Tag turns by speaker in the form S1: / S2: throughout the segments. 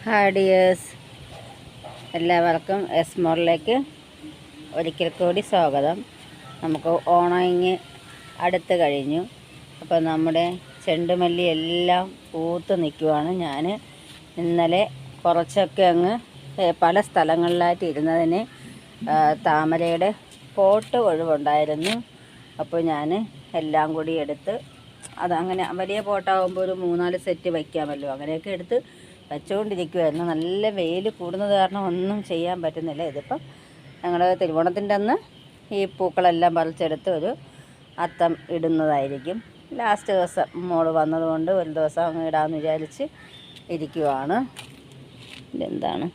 S1: Hi dears, എല്ലാവർക്കും എസ്മോറിലേക്ക് ഒരിക്കൽ കൂടി സ്വാഗതം. നമുക്ക് ഓണം അടുത്ത് കഴിഞ്ഞു. അപ്പോൾ നമ്മുടെ ചെണ്ടുമല്ലി എല്ലാം പൂത്ത് നിൽക്കുവാണ്. ഞാൻ ഇന്നലെ കുറച്ചൊക്കെ അങ്ങ് പല സ്ഥലങ്ങളിലായിട്ട് ഇരുന്നതിന് താമരയുടെ പോട്ട് ഒഴിവുണ്ടായിരുന്നു. അപ്പോൾ ഞാൻ എല്ലാം കൂടി എടുത്ത് അതങ്ങനെ വലിയ പോട്ടാകുമ്പോൾ ഒരു 3-4 സെറ്റ് വയ്ക്കാമല്ലോ, അങ്ങനെയൊക്കെ എടുത്ത് വച്ചുകൊണ്ടിരിക്കുമായിരുന്നു. നല്ല വെയിൽ കൂടുന്നത് കാരണം ഒന്നും ചെയ്യാൻ പറ്റുന്നില്ല. ഇതിപ്പം ഞങ്ങൾ തിരുവോണത്തിൻ്റെ അന്ന് ഈ പൂക്കളെല്ലാം പറിച്ചെടുത്ത് ഒരു അത്തം ഇടുന്നതായിരിക്കും. ലാസ്റ്റ് ദിവസം മോള് വന്നതുകൊണ്ട് ഒരു ദിവസം അങ്ങ് ഇടാമെന്ന് വിചാരിച്ച് ഇരിക്കുവാണ്. ഇതെന്താണ്,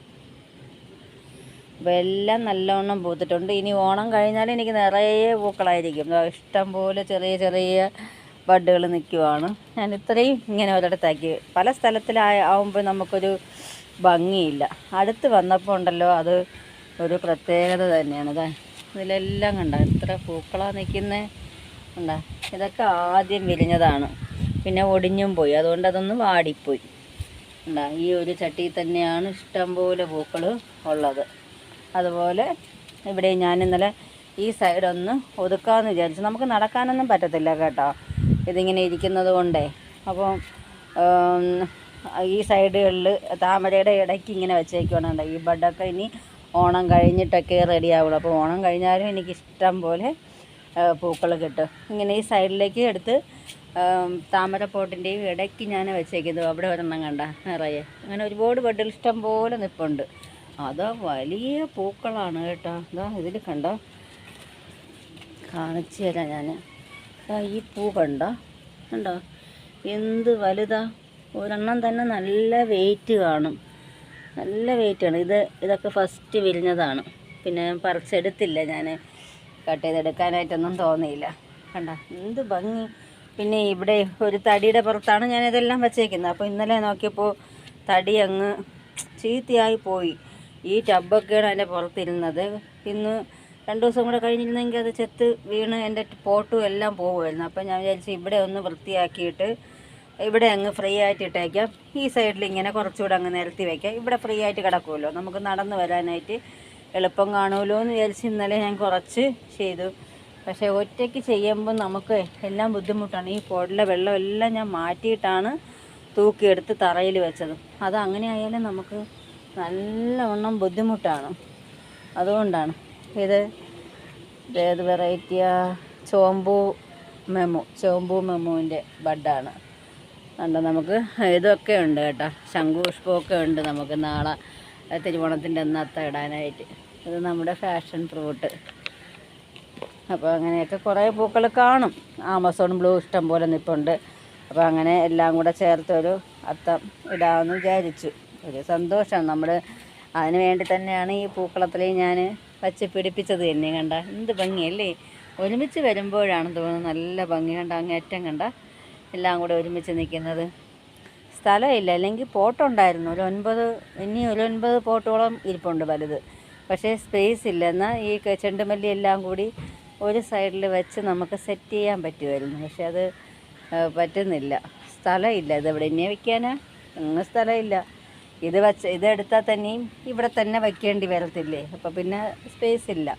S1: അപ്പോൾ എല്ലാം നല്ലവണ്ണം പൂത്തിട്ടുണ്ട്. ഇനി ഓണം കഴിഞ്ഞാൽ എനിക്ക് നിറയെ പൂക്കളായിരിക്കും. ഇഷ്ടം പോലെ ചെറിയ ചെറിയ ബഡ്ഡുകൾ നിൽക്കുവാണ്. ഞാൻ ഇത്രയും ഇങ്ങനെ ഒരിടത്താക്കി പല സ്ഥലത്തിലാവുമ്പോൾ നമുക്കൊരു ഭംഗിയില്ല. അടുത്ത് വന്നപ്പോൾ ഉണ്ടല്ലോ, അത് ഒരു പ്രത്യേകത തന്നെയാണ്. ഇതിലെല്ലാം കണ്ട എത്ര പൂക്കളാണ് നിൽക്കുന്നത്. കണ്ട, ഇതൊക്കെ ആദ്യം വിരിഞ്ഞതാണ്, പിന്നെ ഒടിഞ്ഞും പോയി, അതുകൊണ്ട് അതൊന്ന് വാടിപ്പോയി. കണ്ട, ഈ ഒരു ചട്ടിയിൽ തന്നെയാണ് ഇഷ്ടംപോലെ പൂക്കൾ ഉള്ളത്. അതുപോലെ ഇവിടെ ഞാൻ ഇന്നലെ ഈ സൈഡൊന്ന് ഒതുക്കാമെന്ന് വിചാരിച്ചു. നമുക്ക് നടക്കാനൊന്നും പറ്റത്തില്ല കേട്ടോ, ഇതിങ്ങനെ ഇരിക്കുന്നത് കൊണ്ടേ. അപ്പം ഈ സൈഡുകളിൽ താമരയുടെ ഇടയ്ക്ക് ഇങ്ങനെ വെച്ചേക്കുവാണ്. ഈ ബഡൊക്കെ ഇനി ഓണം കഴിഞ്ഞിട്ടൊക്കെ റെഡി ആവുള്ളൂ. അപ്പോൾ ഓണം കഴിഞ്ഞാലും എനിക്ക് ഇഷ്ടം പോലെ പൂക്കൾ കിട്ടും. ഇങ്ങനെ ഈ സൈഡിലേക്ക് എടുത്ത് താമരപ്പോട്ടിൻ്റെയും ഇടയ്ക്ക് ഞാൻ വെച്ചേക്കുന്നത്. അവിടെ ഒരെണ്ണം കണ്ട നിറയെ അങ്ങനെ ഒരുപാട് ബഡുകൾ ഇഷ്ടം പോലെ നിൽപ്പുണ്ട്. അതാ വലിയ പൂക്കളാണ് കേട്ടോ. അതാ ഇതിൽ കണ്ടോ, കാണിച്ചു തരാം ഞാൻ. ഈ പൂ കണ്ടോ, എന്ത് വലുതാ. ഒരെണ്ണം തന്നെ നല്ല വെയിറ്റ് കാണും, നല്ല വെയിറ്റാണ്. ഇതൊക്കെ ഫസ്റ്റ് വിരിഞ്ഞതാണ്. പിന്നെ പറിച്ചെടുത്തില്ല, ഞാൻ കട്ട് ചെയ്തെടുക്കാനായിട്ടൊന്നും തോന്നിയില്ല. കണ്ട എന്ത് ഭംഗി. പിന്നെ ഇവിടെ ഒരു തടിയുടെ പുറത്താണ് ഞാനിതെല്ലാം വച്ചേക്കുന്നത്. അപ്പോൾ ഇന്നലെ നോക്കിയപ്പോൾ തടി അങ്ങ് ചീത്തയായി പോയി. ഈ ടബൊക്കെയാണ് അതിൻ്റെ പുറത്തിരുന്നത്. ഇന്ന് 2 ദിവസം കൂടെ കഴിഞ്ഞിരുന്നെങ്കിൽ അത് ചെത്ത് വീണ് എൻ്റെ പോട്ടും എല്ലാം പോകുമായിരുന്നു. അപ്പോൾ ഞാൻ വിചാരിച്ചു ഇവിടെ ഒന്ന് വൃത്തിയാക്കിയിട്ട് ഇവിടെ അങ്ങ് ഫ്രീ ആയിട്ട് ഇട്ടേക്കാം. ഈ സൈഡിൽ ഇങ്ങനെ കുറച്ചുകൂടെ അങ്ങ് നിരത്തി വയ്ക്കാം. ഇവിടെ ഫ്രീ ആയിട്ട് കിടക്കുമല്ലോ, നമുക്ക് നടന്നു വരാനായിട്ട് എളുപ്പം കാണുമല്ലോ എന്ന് വിചാരിച്ച് ഇന്നലെ ഞാൻ കുറച്ച് ചെയ്തു. പക്ഷേ ഒറ്റയ്ക്ക് ചെയ്യുമ്പോൾ നമുക്ക് എല്ലാം ബുദ്ധിമുട്ടാണ്. ഈ പോട്ടിലെ വെള്ളം എല്ലാം ഞാൻ മാറ്റിയിട്ടാണ് തൂക്കിയെടുത്ത് തറയിൽ വെച്ചത്. അത് അങ്ങനെ ആയാലും നമുക്ക് നല്ലവണ്ണം ബുദ്ധിമുട്ടാണ്. അതുകൊണ്ടാണ് ഇത് ഏത് വെറൈറ്റിയാ, ചോമ്പൂ മെമുവിൻ്റെ ബഡാണ്. കണ്ടോ, നമുക്ക് ഇതൊക്കെ ഉണ്ട് കേട്ടോ, ശംഖുപുഷ്പമൊക്കെ ഉണ്ട് നമുക്ക് നാളെ തിരുവോണത്തിൻ്റെ അന്നത്തെ ഇടാനായിട്ട്. ഇത് നമ്മുടെ ഫാഷൻ ഫ്രൂട്ട്. അപ്പോൾ അങ്ങനെയൊക്കെ കുറേ പൂക്കൾ കാണും. ആമസോൺ ബ്ലൂ ഇഷ്ടം പോലെ നിൽപ്പുണ്ട്. അപ്പോൾ അങ്ങനെ എല്ലാം കൂടെ ചേർത്തൊരു അത്തം ഇടാമെന്ന് വിചാരിച്ചു. ഒരു സന്തോഷം. നമ്മൾ അതിന് വേണ്ടി തന്നെയാണ് ഈ പൂക്കളത്തിൽ ഞാൻ വച്ച് പിടിപ്പിച്ചത് തന്നെ. കണ്ട എന്ത് ഭംഗിയല്ലേ, ഒരുമിച്ച് വരുമ്പോഴാണ് തോന്നുന്നത് നല്ല ഭംഗി. കണ്ട അങ്ങേറ്റം കണ്ട എല്ലാം കൂടെ ഒരുമിച്ച് നിൽക്കുന്നത്. സ്ഥലമില്ല, അല്ലെങ്കിൽ പോട്ടുണ്ടായിരുന്നു ഒരു 9 പോട്ടോളം ഇരിപ്പുണ്ട് വലുത്. പക്ഷേ സ്പേസ് ഇല്ല. എന്നാൽ ഈ ചെണ്ടുമല്ലി എല്ലാം കൂടി ഒരു സൈഡിൽ വെച്ച് നമുക്ക് സെറ്റ് ചെയ്യാൻ പറ്റുമായിരുന്നു. പക്ഷെ അത് പറ്റുന്നില്ല, സ്ഥലമില്ല. ഇതെവിടെ ഇന്നെ വയ്ക്കാനാ, ഒന്നും സ്ഥലമില്ല. ഇതെടുത്താൽ തന്നെയും ഇവിടെ തന്നെ വയ്ക്കേണ്ടി വരത്തില്ലേ, അപ്പോൾ പിന്നെ സ്പേസ് ഇല്ല.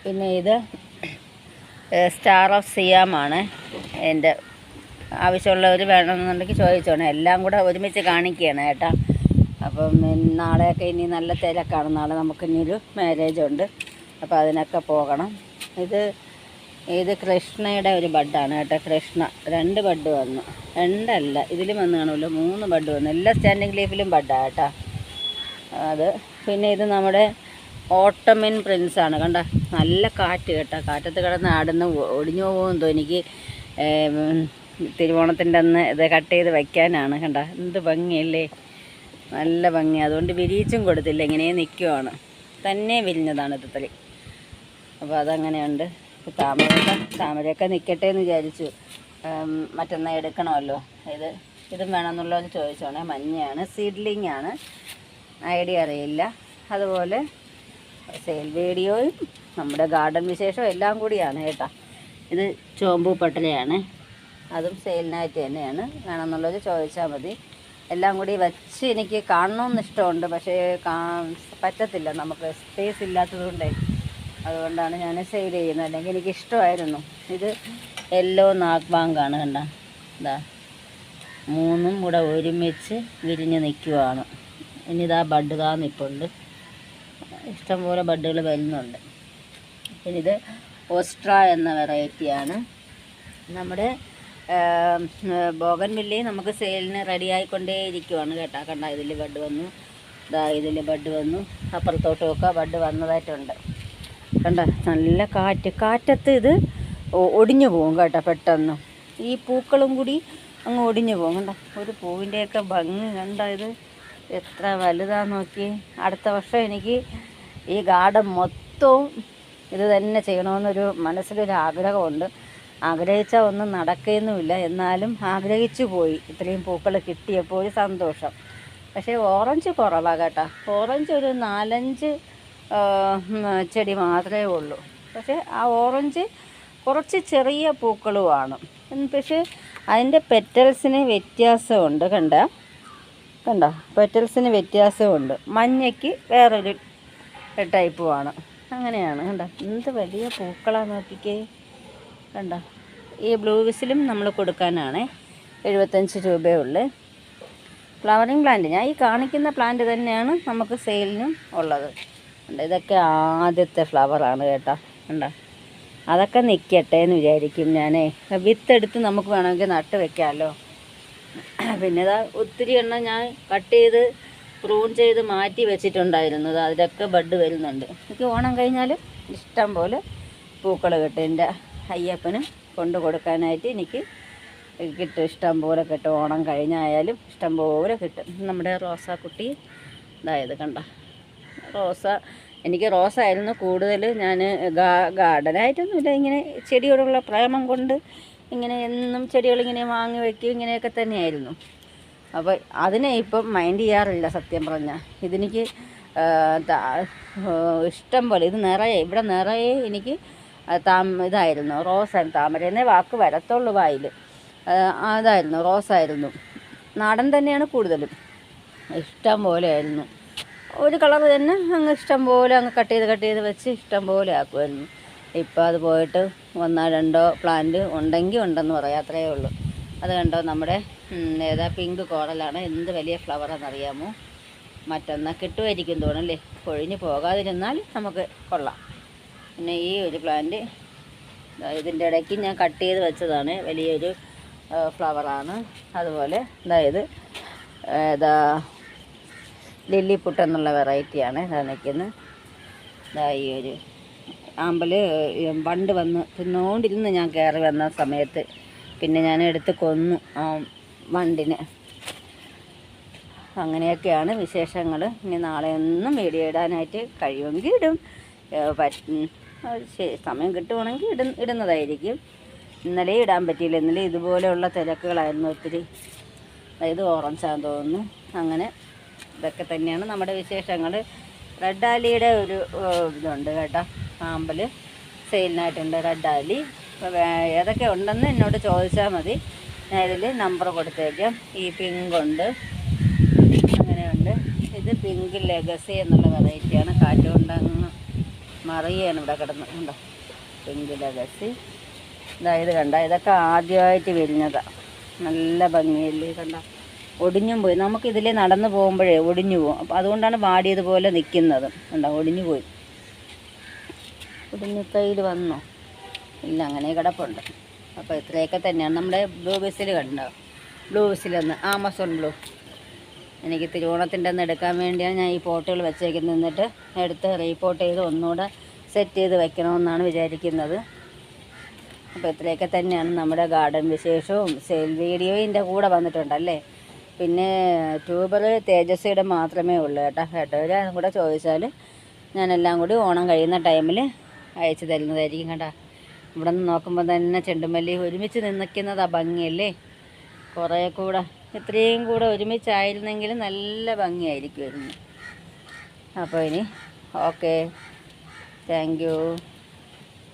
S1: പിന്നെ ഇത് സ്റ്റാർ ഓഫ് സിയാമാണ്. എൻ്റെ ആവശ്യമുള്ളവർ വേണമെന്നുണ്ടെങ്കിൽ ചോദിച്ചോണേ. എല്ലാം കൂടെ ഒരുമിച്ച് കാണിക്കുകയാണ് കേട്ടോ. അപ്പം നാളെയൊക്കെ ഇനി നല്ല തിരക്കാണ്. നാളെ നമുക്കിനി ഒരു മാരേജ് ഉണ്ട്, അപ്പോൾ അതിനൊക്കെ പോകണം. ഇത് കൃഷ്ണയുടെ ഒരു ബഡാണ് കേട്ടോ. കൃഷ്ണ 2 ബഡ് വന്നു, 2 അല്ല ഇതിലും വന്ന് കാണുമല്ലോ, 3 ബഡ് വന്നു. എല്ലാ സ്റ്റാൻഡിങ് ലീഫിലും ബഡാണ് കേട്ടോ അത്. പിന്നെ ഇത് നമ്മുടെ ഓട്ടമിൻ പ്രിൻസാണ്. കണ്ട നല്ല കാറ്റ് കേട്ടോ, കാറ്റത്ത് കിടന്ന് ആടുന്ന ഒടിഞ്ഞു പോകുമെന്തോ. എനിക്ക് തിരുവോണത്തിൻ്റെ അന്ന് ഇത് കട്ട് ചെയ്ത് വയ്ക്കാനാണ്. കണ്ട എന്ത് ഭംഗിയല്ലേ, നല്ല ഭംഗി. അതുകൊണ്ട് വിരിയിച്ചും കൊടുത്തില്ല, ഇങ്ങനെ നിൽക്കുവാണ്. തന്നെ വിരിഞ്ഞതാണ് ഇതിൽ. അപ്പോൾ അതങ്ങനെയുണ്ട്. താമരയൊക്കെ നിൽക്കട്ടെ എന്ന് വിചാരിച്ചു. മറ്റന്നാൾ എടുക്കണമല്ലോ. ഇതും വേണമെന്നുള്ളത് ചോദിച്ചോണേ. മഞ്ഞയാണ്, സീഡ്ലിംഗ് ആണ്, ഐഡിയ അറിയില്ല. അതുപോലെ സെയിൽ വീഡിയോയും നമ്മുടെ ഗാർഡൻ വിശേഷവും എല്ലാം കൂടിയാണ് കേട്ടോ. ഇത് ചോമ്പൂ പട്ടലയാണ്, അതും സെയിലിനായിട്ട് തന്നെയാണ്. വേണമെന്നുള്ളത് ചോദിച്ചാൽ മതി. എല്ലാം കൂടി വെച്ച് എനിക്ക് കാണണമെന്ന് ഇഷ്ടമുണ്ട്, പക്ഷേ പറ്റത്തില്ല, നമുക്ക് സ്പേസ് ഇല്ലാത്തതുകൊണ്ടേ. അതുകൊണ്ടാണ് ഞാൻ സെയിൽ ചെയ്യുന്നത്. അല്ലെങ്കിൽ എനിക്കിഷ്ടമായിരുന്നു. ഇത് യെല്ലോ നാഗ് ബാങ്കാണ്, കണ്ട ഇതാ 3ഉം കൂടെ ഒരുമിച്ച് വിരിഞ്ഞ് നിൽക്കുവാണ്. ഇനി ഇതാ ബഡ് നിൽപ്പുണ്ട്, ഇഷ്ടംപോലെ ബഡുകൾ വരുന്നുണ്ട്. പിന്നെ ഇത് ഓസ്ട്ര എന്ന വെറൈറ്റിയാണ്. നമ്മുടെ ബോഗൺവില്ലേ നമുക്ക് സെയിലിന് റെഡി ആയിക്കൊണ്ടേ ഇരിക്കുവാണ് കേട്ടോ. കണ്ട ഇതിൽ ബഡ് വന്നു, ഇതാ ഇതിൽ ബഡ് വന്നു, അപ്പുറത്തോട്ടുമൊക്കെ ബഡ് വന്നതായിട്ടുണ്ട്. കണ്ട നല്ല കാറ്റത്ത് ഇത് ഒടിഞ്ഞു പോകും കേട്ടോ പെട്ടെന്ന്. ഈ പൂക്കളും കൂടി അങ്ങ് ഒടിഞ്ഞു പോകും. കണ്ട ഒരു പൂവിൻ്റെയൊക്കെ ഭംഗി കണ്ട, ഇത് എത്ര വലുതാന്ന് നോക്കി. അടുത്ത വർഷം എനിക്ക് ഈ ഗാർഡൻ മൊത്തവും ഇത് തന്നെ ചെയ്യണമെന്നൊരു മനസ്സിലൊരു ആഗ്രഹമുണ്ട്. ആഗ്രഹിച്ചാൽ ഒന്നും നടക്കുകയൊന്നുമില്ല, എന്നാലും ആഗ്രഹിച്ചു പോയി. ഇത്രയും പൂക്കൾ കിട്ടിയപ്പോൾ ഒരു സന്തോഷം. പക്ഷേ ഓറഞ്ച് കുറവാണ് കേട്ടോ. ഓറഞ്ച് ഒരു 4-5 ചെടി മാത്രമേ ഉള്ളൂ. പക്ഷേ ആ ഓറഞ്ച് കുറച്ച് ചെറിയ പൂക്കളുമാണ്. പക്ഷേ അതിൻ്റെ പെറ്റൽസിന് വ്യത്യാസമുണ്ട്. കണ്ട പെറ്റൽസിന് വ്യത്യാസമുണ്ട്. മഞ്ഞയ്ക്ക് വേറൊരു ടൈപ്പുമാണ്. അങ്ങനെയാണ്. കണ്ട എന്ത് വലിയ പൂക്കളാണ് നോക്കിക്കേ. കണ്ട ഈ ബ്ലൂ വിസിലും നമ്മൾ കൊടുക്കാനാണ് 75 രൂപയേ ഉള്ളൂ. ഫ്ലവറിങ് പ്ലാന്റ് ഞാൻ ഈ കാണിക്കുന്ന പ്ലാന്റ് തന്നെയാണ് നമുക്ക് സെയിലിനും ഉള്ളത്. ഇതൊക്കെ ആദ്യത്തെ ഫ്ലവറാണ് കേട്ടോ. കണ്ട അതൊക്കെ നിൽക്കട്ടെ എന്ന് വിചാരിക്കും ഞാനേ. വിത്തെടുത്ത് നമുക്ക് വേണമെങ്കിൽ നട്ട് വെക്കാമല്ലോ. പിന്നെ ഇതാ ഒത്തിരി എണ്ണം ഞാൻ കട്ട് ചെയ്ത് പ്രൂൺ ചെയ്ത് മാറ്റി വെച്ചിട്ടുണ്ടായിരുന്നു. അതിലൊക്കെ ബഡ് വരുന്നുണ്ട്. എനിക്ക് ഓണം കഴിഞ്ഞാൽ ഇഷ്ടം പോലെ പൂക്കൾ കിട്ടും. എൻ്റെ അയ്യപ്പന് കൊണ്ടു കൊടുക്കാനായിട്ട് എനിക്ക് കിട്ടും, ഇഷ്ടം പോലെ കിട്ടും. ഓണം കഴിഞ്ഞായാലും ഇഷ്ടം പോലെ കിട്ടും. നമ്മുടെ റോസാക്കുട്ടി ഇതായത് കണ്ട റോസ. എനിക്ക് റോസായിരുന്നു കൂടുതൽ. ഞാൻ ഗാർഡനായിട്ടൊന്നുമില്ല, ഇങ്ങനെ ചെടിയോടുള്ള പ്രേമം കൊണ്ട് ഇങ്ങനെ എന്നും ചെടികളിങ്ങനെ വാങ്ങി വയ്ക്കും, ഇങ്ങനെയൊക്കെ തന്നെയായിരുന്നു. അപ്പോൾ അതിനെ ഇപ്പം മൈൻഡ് ചെയ്യാറില്ല സത്യം പറഞ്ഞാൽ. ഇതെനിക്ക് ഇഷ്ടം പോലെ ഇത് നിറയെ ഇവിടെ നിറയെ എനിക്ക് ഇതായിരുന്നു റോസായിരുന്നു. താമരേന്നേ വാക്ക് വരത്തുള്ളൂ വായിൽ. അതായിരുന്നു റോസായിരുന്നു. നാടൻ തന്നെയാണ് കൂടുതലും. ഇഷ്ടം പോലെ ആയിരുന്നു. ഒരു കളർ തന്നെ അങ്ങ് ഇഷ്ടം പോലെ അങ്ങ് കട്ട് ചെയ്ത് വെച്ച് ഇഷ്ടം പോലെ ആക്കുമായിരുന്നു. ഇപ്പോൾ അത് പോയിട്ട് 1-2 പ്ലാന്റ് ഉണ്ടെങ്കിൽ ഉണ്ടെന്ന് പറയാം, അത്രയേ ഉള്ളൂ. അത് കണ്ടോ, നമ്മുടെ ഏതാ പിങ്ക് കോറലാണ്. എന്ത് വലിയ ഫ്ലവറാണെന്നറിയാമോ. മറ്റൊന്ന് കിട്ടുമായിരിക്കും തോന്നല്ലേ. കൊഴിഞ്ഞ് പോകാതിരുന്നാൽ നമുക്ക് കൊള്ളാം. പിന്നെ ഈ ഒരു പ്ലാന്റ് ഇതിൻ്റെ ഇടയ്ക്ക് ഞാൻ കട്ട് ചെയ്ത് വെച്ചതാണ്. വലിയൊരു ഫ്ലവറാണ്. അതുപോലെ അതായത് ലില്ലിപ്പുട്ട് എന്നുള്ള വെറൈറ്റിയാണ് ഇതാ നിൽക്കുന്നത്. ഈ ഒരു ആമ്പൽ വണ്ട് വന്ന് തിന്നുകൊണ്ടിരുന്ന് ഞാൻ കയറി വന്ന സമയത്ത് പിന്നെ ഞാൻ എടുത്ത് കൊന്നു ആ വണ്ടിനെ. അങ്ങനെയൊക്കെയാണ് വിശേഷങ്ങൾ. ഇനി നാളെ ഒന്നും വീഡിയോ ഇടാനായിട്ട് കഴിയുമെങ്കിൽ ഇടും, സമയം കിട്ടുവാണെങ്കിൽ ഇടുന്നതായിരിക്കും. ഇന്നലെ ഇടാൻ പറ്റിയില്ല. ഇന്നലെ ഇതുപോലെയുള്ള തിരക്കുകളായിരുന്നു ഒത്തിരി. അതായത് ഓറഞ്ചാന്ന് തോന്നുന്നു. അങ്ങനെ ഇതൊക്കെ തന്നെയാണ് നമ്മുടെ വിശേഷങ്ങൾ. റെഡ് ആലിയുടെ ഒരു ഇതുണ്ട് കേട്ടോ, ആമ്പൽ സെയിലിനായിട്ടുണ്ട് റെഡ് ആലി. ഏതൊക്കെ ഉണ്ടെന്ന് എന്നോട് ചോദിച്ചാൽ മതി, ഞാൻ ഇതിൽ നമ്പർ കൊടുത്തേക്കാം. ഈ പിങ്കുണ്ട്, അങ്ങനെയുണ്ട്. ഇത് പിങ്ക് ലെഗസി എന്നുള്ള വെറൈറ്റിയാണ്. കാറ്റ് കൊണ്ടങ്ങ് മറിയാണ് ഇവിടെ കിടന്ന്. ഉണ്ടോ പിങ്ക് ലെഗസി. ഇതായത് കണ്ട ഇതൊക്കെ ആദ്യമായിട്ട് വിരിഞ്ഞതാണ്. നല്ല ഭംഗിയല്ലേ. കണ്ട ഒടിഞ്ഞും പോയി. നമുക്കിതിൽ നടന്നു പോകുമ്പോഴേ ഒടിഞ്ഞു പോകും. അപ്പോൾ അതുകൊണ്ടാണ് വാടിയതുപോലെ നിൽക്കുന്നത്. കണ്ടോ ഒടിഞ്ഞു പോയി. ഒടിഞ്ഞു കയ്യിൽ വന്നോ ഇല്ല, അങ്ങനെ കിടപ്പുണ്ട്. അപ്പോൾ ഇത്രയൊക്കെ തന്നെയാണ്. നമ്മുടെ ബ്ലൂ വിസിൽ കണ്ടോ, ബ്ലൂ വിസിലെന്ന് ആമസോൺ ബ്ലൂ. എനിക്ക് തിരുവോണത്തിൻ്റെ അന്ന് എടുക്കാൻ വേണ്ടിയാണ് ഞാൻ ഈ പോട്ടുകൾ വെച്ചേക്കുന്നത്. എന്നിട്ട് എടുത്ത് റീപോട്ട് ചെയ്ത് ഒന്നുകൂടെ സെറ്റ് ചെയ്ത് വെക്കണമെന്നാണ് വിചാരിക്കുന്നത്. അപ്പോൾ ഇത്രയൊക്കെ തന്നെയാണ് നമ്മുടെ ഗാർഡൻ വിശേഷവും. സെയിൽ വീഡിയോയിൻ്റെ കൂടെ വന്നിട്ടുണ്ടല്ലേ. പിന്നെ ട്യൂബർ തേജസ്വിയുടെ മാത്രമേ ഉള്ളൂ കേട്ടോ. കേട്ടവരും കൂടെ ചോദിച്ചാൽ ഞാനെല്ലാം കൂടി ഓണം കഴിയുന്ന ടൈമിൽ അയച്ചു തരുന്നതായിരിക്കും കേട്ടോ. ഇവിടെ നിന്ന് നോക്കുമ്പോൾ തന്നെ ചെണ്ടുമല്ലി ഒരുമിച്ച് നിൽക്കുന്നത് ആ ഭംഗിയല്ലേ. കുറേ കൂടെ ഇത്രയും കൂടെ ഒരുമിച്ചായിരുന്നെങ്കിൽ നല്ല ഭംഗിയായിരിക്കുമായിരുന്നു. അപ്പോൾ ഇനി ഓക്കെ, താങ്ക് യു.